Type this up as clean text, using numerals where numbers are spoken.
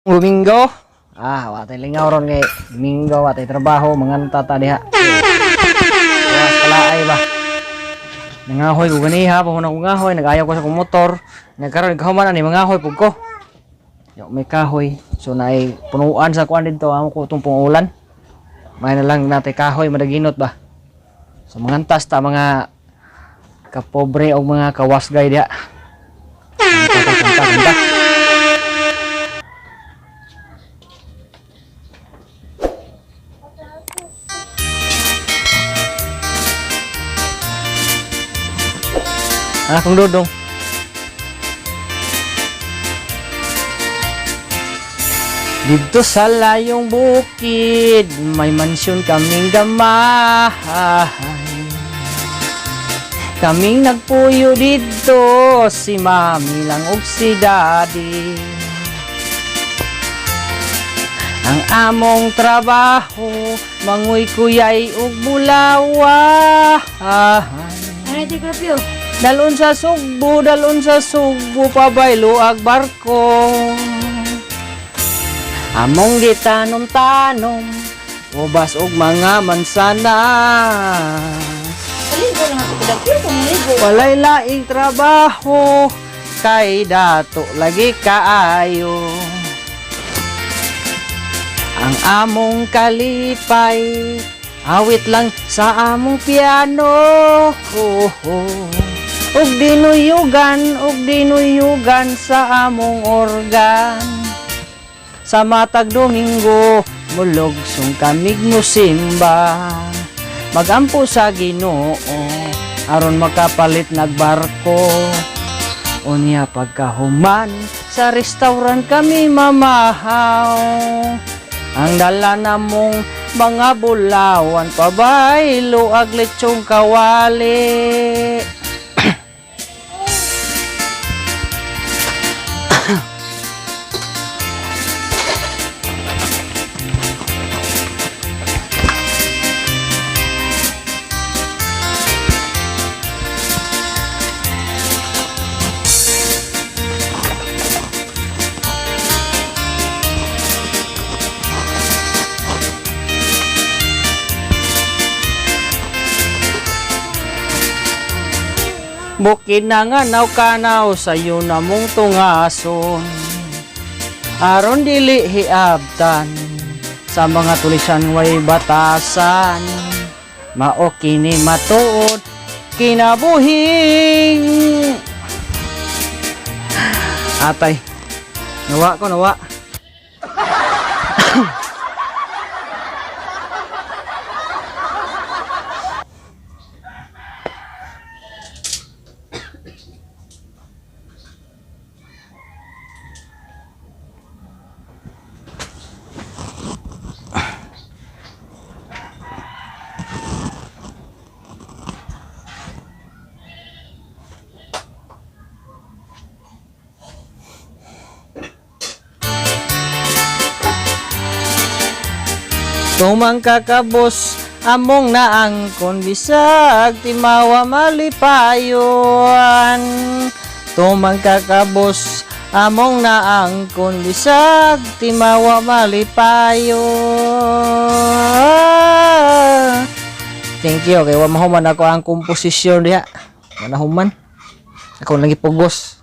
Domingo. Watay lingaw ron kay Domingo, watay trabaho, mga tata diha.Was kalaay ba. Nangahoy ko ganiha, pamunang ko ngahoy, nagayaw ko sa kong motor. Nagkaroon nagkahuman ani mangahoy pug ko. Yo may kahoy. So naay punuan sa kuan dito amo ko tumpong ulan. May na lang natay kahoy madaginot ba. So mga antas ta mga kapobre o mga kawasgay diha. Kanta. Kung dudong. Dito sa layong bukid, may mansyon kaming gamahay. Kaming nagpuyo dito, si mami lang ug si daddy. Ang among trabaho, manguy kuyay ug bulawa. Ay, di grapyo. Dalon sa Sugbo, pabaylo ag barko. Among gitanom-tanom, ubas ug mga mansanas. Aligo lang ako kadagyo kung maligo. Walay laing trabaho, kay dato lagi kaayo. Ang among kalipay, awit lang sa among piano. Ug dinuyugan sa among organ. Sa matag Domingo, mulugsong kamig musimba. Magampo sa Ginoo, aron makapalit nagbarko. Unya pagkahuman, sa restaurant kami mamahaw. Ang dala namong mga bulawan, pabaylo ag lechong kawali. Bukid na nga naw-kanaw sayo na mong tungason. Aron dili hiabtan sa mga tulisan way batasan. Mao kini matuod kinabuhing. Atay. Nawa. Tumang kakabos among naangkon bisag timawa malipayon. Tumang kakabos among naangkon bisag timawa malipayon. Thank you kay wa mahuman ako ang komposisyon diha. Manahuman. Ako lagi pugos.